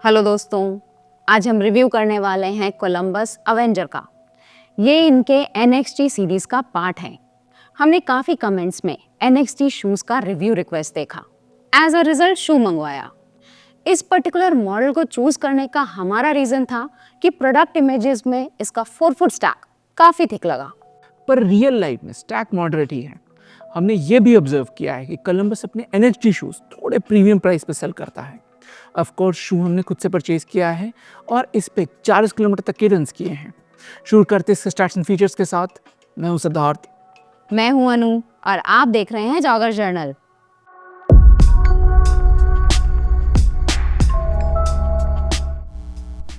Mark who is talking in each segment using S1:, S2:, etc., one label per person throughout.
S1: Hello दोस्तों, आज हम रिव्यू करने वाले हैं कोलंबस अवेंजर का। ये इनके NXT सीरीज का पार्ट है। हमने काफ़ी कमेंट्स में NXT शूज़ का रिव्यू रिक्वेस्ट देखा। एज अ रिजल्ट शू मंगवाया। इस पर्टिकुलर मॉडल को चूज करने का हमारा रीज़न था कि प्रोडक्ट इमेजेस में इसका 4 फुट स्टैक काफ़ी थिक लगा,
S2: पर रियल लाइफ में स्टैक मॉडरेट ही है। हमने ये भी ऑब्जर्व किया है कि कोलंबस अपने NXT शूज़ थोड़े प्रीमियम प्राइस पे सेल करता है। ऑफ कोर्स शू हमने खुद से परचेज किया है और इस पे 40 किलोमीटर तक के रन्स किए हैं। शुरू करते इसके स्टैट्स एंड फीचर्स के साथ। मैं हूं सिद्धार्थ।
S1: मैं हूं अनु और आप देख रहे हैं जॉगर जर्नल।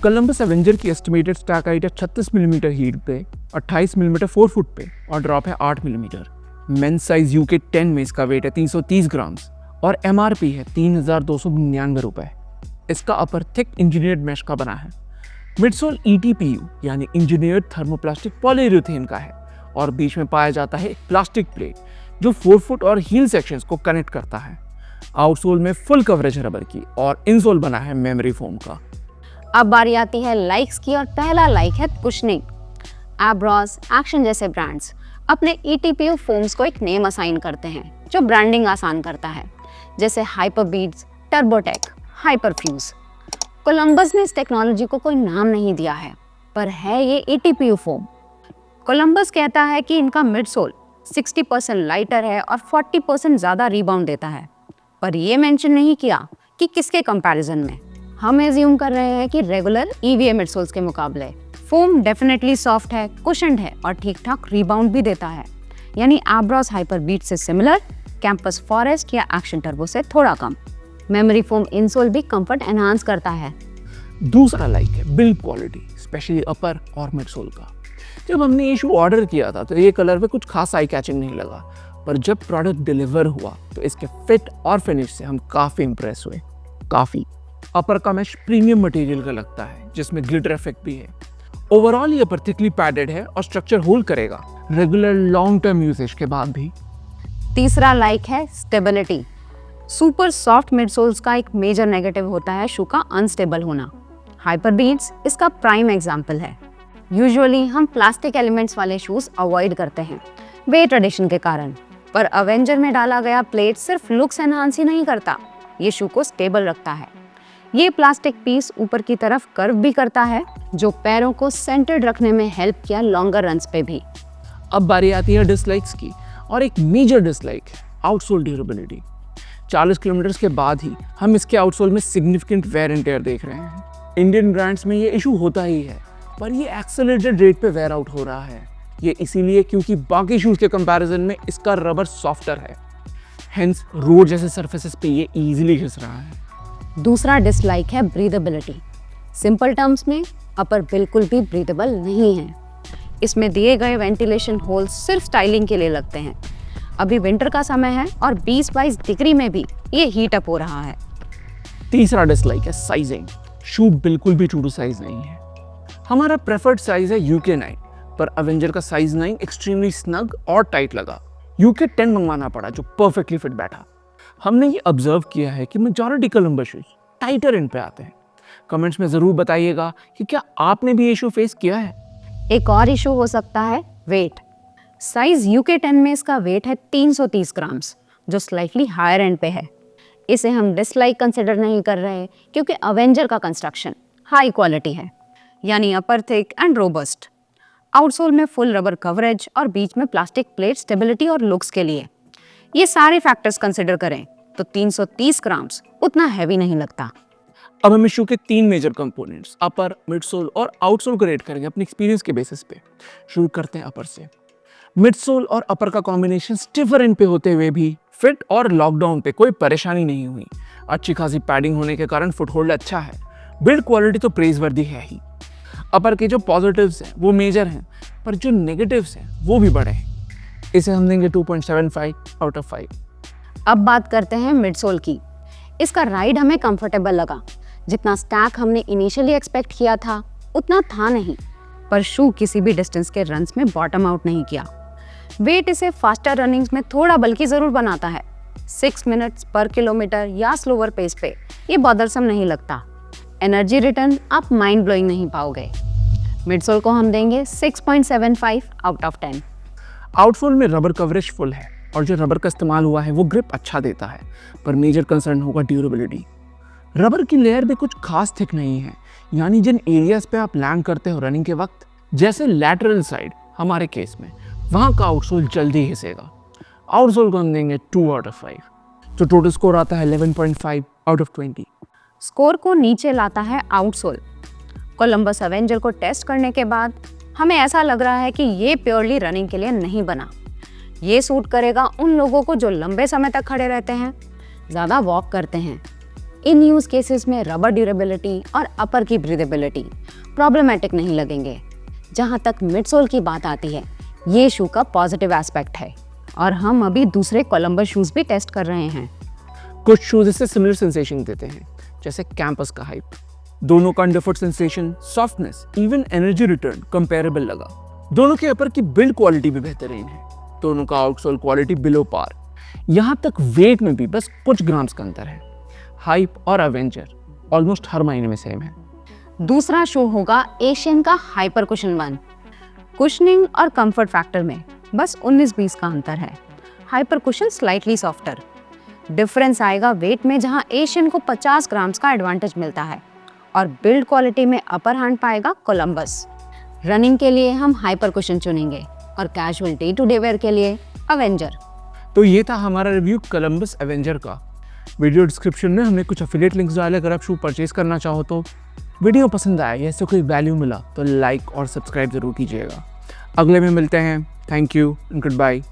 S2: कोलंबस एवेंजर की एस्टिमेटेड स्टैक हाइट है 36 मिलीमीटर हीट पे, 28 मिलीमीटर 4 फुट पे और ड्रॉप है 8 मिलीमीटर। मेन साइज UK 10 में इसका वेट है 330 ग्राम्स और MRP है 3,299 रुपए। इसका अपर थिक इंजीनियर्ड मैश का बना है। मिडसोल ETPU यानी इंजीनियर्ड थर्मोप्लास्टिक पॉलीयूरेथेन का है और बीच में पाया जाता है एक प्लास्टिक प्लेट जो 4 फुट और हील सेक्शंस को कनेक्ट करता है। आउटसोल में फुल कवरेज रबर की और इनसोल बना है मेमोरी फोम का।
S1: अब बारी आती है लाइक्स की और पहला लाइक है कुशनिंग। एब्रॉस, एक्शन जैसे ब्रांड्स अपने ETPU फोम्स को एक नेम असाइन करते हैं जो ब्रांडिंग आसान करता है, जैसे हाइपरबीट्स, टर्बोटेक, हाइपरफ्यूज। कोलंबस ने इस टेक्नोलॉजी को कोई नाम नहीं दिया है, पर है ये ETPU फोम। कोलंबस कहता है कि इनका मिडसोल 60% लाइटर है और 40% ज़्यादा रिबाउंड देता है, पर ये मेंशन नहीं किया कि किसके कंपैरिजन में। हम एज्यूम कर रहे हैं कि रेगुलर EVA मिडसोल्स के मुकाबले फोम डेफिनेटली सॉफ्ट है, कुशन्ड है और ठीक ठाक रिबाउंड भी देता है, यानी एब्रॉस हाइपरबीट से सिमिलर, कैंपस फॉरेस्ट या एक्शन टर्बो से थोड़ा कम। मेमोरी फोम इंसोल भी कंफर्ट एनहांस करता है।
S2: दूसरा लाइक है बिल्ड क्वालिटी, स्पेशली अपर और मिडसोल का। जब हमने ये शू ऑर्डर किया था तो ये कलर पे कुछ खास आई कैचिंग नहीं लगा, पर जब प्रोडक्ट डिलीवर हुआ तो इसके फिट और फिनिश से हम काफ़ी इंप्रेस हुए। काफ़ी अपर का मैश प्रीमियम मटेरियल का लगता है जिसमें ग्लिटर इफेक्ट भी है। ओवरऑल ये अपर थिकली पैडेड है और स्ट्रक्चर होल्ड करेगा रेगुलर लॉन्ग टर्म यूसेज के बाद भी।
S1: तीसरा लाइक है स्टेबिलिटी। सुपर सॉफ्ट मिडसोल्स का एक मेजर नेगेटिव होता है शू का अनस्टेबल होना। हाइपरबीट्स इसका प्राइम एग्जाम्पल है। यूजुअली हम प्लास्टिक एलिमेंट्स वाले शूज अवॉइड करते हैं वे ट्रेडिशन के कारण, पर अवेंजर में डाला गया प्लेट सिर्फ लुक्स एनहांस ही नहीं करता, ये शू को स्टेबल रखता है। ये प्लास्टिक पीस ऊपर की तरफ कर्व भी करता है जो पैरों को सेंटर्ड रखने में हेल्प किया लॉन्गर रन्स पे भी।
S2: अब बारी आती है डिसलाइक्स की, और एक मेजर डिसलाइक है आउटसोल ड्यूरेबिलिटी। 40 किलोमीटर के बाद ही हम इसके आउटसोल में सिग्निफिकेंट वेयर एंड टेयर देख रहे हैं। इंडियन ब्रांड्स में ये इशू होता ही है, पर ये एक्सेलरेटेड रेट पे वेयर आउट हो रहा है। ये इसीलिए क्योंकि बाकी शूज के कंपैरिजन में इसका रबर सॉफ्टर है, हेंस रोड जैसे सरफेसेस पे ये इजीली घिस रहा है।
S1: दूसरा डिसलाइक है ब्रीदेबिलिटी। सिंपल टर्म्स में अपर बिल्कुल भी ब्रीदेबल नहीं है। इसमें दिए गए वेंटिलेशन होल सिर्फ स्टाइलिंग के लिए लगते हैं। अभी विंटर का समय है और 20-22 डिग्री में भी ये हीट अप हो रहा है।
S2: तीसरा डिसलाइक है साइजिंग। शू बिल्कुल भी ट्रू टू साइज नहीं है। हमारा प्रेफर्ड साइज है UK 9, पर अवेंजर का साइज 9 एक्सट्रीमली स्नग और टाइट लगा। UK 10 मंगवाना पड़ा जो परफेक्टली फिट बैठा। हमने ये ऑब्जर्व किया है कि मेजॉरिटी कोलंबस शूज टाइटर एंड पे आते हैं। कमेंट्स में जरूर बताइएगा कि क्या आपने भी ये इशू फेस किया है।
S1: एक और इशू हो सकता है वेट। साइज UK 10 में इसका वेट है 330 ग्राम्स, जो स्लाइटली हायर एंड पे है। इसे हम डिसलाइक कंसिडर नहीं कर रहे क्योंकि अवेंजर का कंस्ट्रक्शन हाई क्वालिटी है, यानी अपर थिक एंड रोबस्ट, आउटसोल में फुल रबर कवरेज और बीच में प्लास्टिक प्लेट स्टेबिलिटी और लुक्स के लिए। ये सारे फैक्टर्स कंसिडर करें तो 330 ग्राम्स उतना हैवी नहीं लगता।
S2: अब हम शू के 3 मेजर कंपोनेंट्स अपर, मिडसोल और आउटसोल को रेट करेंगे अपने एक्सपीरियंस के बेसिस पे। शुरू करते हैं अपर से। मिडसोल और अपर का कॉम्बिनेशन स्टिफर एंड पे होते हुए भी फिट और लॉकडाउन पे कोई परेशानी नहीं हुई। अच्छी खासी पैडिंग होने के कारण फुटहोल्ड अच्छा है। बिल्ड क्वालिटी तो प्रेजवर्दी है ही। अपर के जो पॉजिटिव्स हैं वो मेजर हैं, पर जो नेगेटिव्स हैं वो भी बड़े हैं। इसे हम देंगे 2.75 आउट ऑफ 5।
S1: अब बात करते हैं मिडसोल की। इसका राइड हमें कंफर्टेबल लगा। जितना स्टैक हमने इनिशियली एक्सपेक्ट किया था उतना था नहीं, पर शू किसी भी डिस्टेंस के रन्स में बॉटम आउट नहीं किया। वेट इसे फास्टर रनिंग्स में थोड़ा बल्कि जरूर बनाता है। 6 मिनट्स पर किलोमीटर या स्लोअर पेस पे ये बॉदरसम नहीं लगता। एनर्जी रिटर्न आप माइंड ब्लोइंग नहीं पाओगे। मिडसोल को हम देंगे 6.75 आउट ऑफ 10।
S2: आउटसोल में रबर कवरेज फुल है और जो रबर का इस्तेमाल हुआ है वो ग्रिप अच्छा देता है, पर मेजर कंसर्न होगा ड्यूरेबिलिटी। रबर की लेयर भी कुछ खास थिक नहीं है, यानी जिन एरियाज पे आप लैंड करते हो रनिंग के वक्त, जैसे लैटरल साइड हमारे केस में, वहाँ का आउटसोल जल्दी हिसेगा। आउटसोल को हम देंगे 2 आउट ऑफ 5। तो टोटल स्कोर आता है 11.5 आउट ऑफ 20।
S1: स्कोर को नीचे लाता है आउटसोल। कोलंबस अवेंजर को टेस्ट करने के बाद हमें ऐसा लग रहा है कि ये प्योरली रनिंग के लिए नहीं बना। ये सूट करेगा उन लोगों को जो लंबे समय तक खड़े रहते हैं, ज़्यादा वॉक करते हैं। इन यूज़ केसेस में रबर ड्यूरेबिलिटी और अपर की ब्रीदेबिलिटी प्रॉब्लमेटिक नहीं लगेंगे। जहाँ तक मिडसोल की बात आती है, ये शू का पॉजिटिव एस्पेक्ट है और हम अभी दूसरे कोलंबस शूज़ भी टेस्ट कर रहे हैं।
S2: कुछ शूज इससे सिमिलर सेंसेशन देते हैं, जैसे कैंपस का हाइप। दोनों का underfoot sensation, softness, even energy return comparable लगा। दोनों के अपर की बिल्ड क्वालिटी भी बेहतरीन है। दोनों का आउटसोल क्वालिटी बिलो पार। यहाँ तक वेट में भी बस कुछ ग्राम्स का अंतर है। हाइप और अवेंजर ऑलमोस्ट हर महीने में सेम है।
S1: दूसरा शू होगा एशियन का हाइपर कुशन 1। कुशनिंग और कंफर्ट फैक्टर में बस 19-20 का अंतर है। Hyper cushion slightly softer. Difference आएगा वेट में, जहां एशियन को 50 ग्राम्स का एडवांटेज मिलता है और बिल्ड क्वालिटी में अपर हैंड पाएगा कोलंबस। रनिंग के लिए हम हाइपर कुशन चुनेंगे और casual day to day wear के लिए अवेंजर।
S2: तो ये था हमारा रिव्यू कोलंबस अवेंजर का। वीडियो डिस्क्रिप्शन में हमने कुछ एफिलिएट लिंक्स डाले, अगर आप शू परचेज करना चाहो तो। वीडियो पसंद आया या इससे कोई वैल्यू मिला तो लाइक और सब्सक्राइब जरूर कीजिएगा। अगले में मिलते हैं। Thank you and good bye.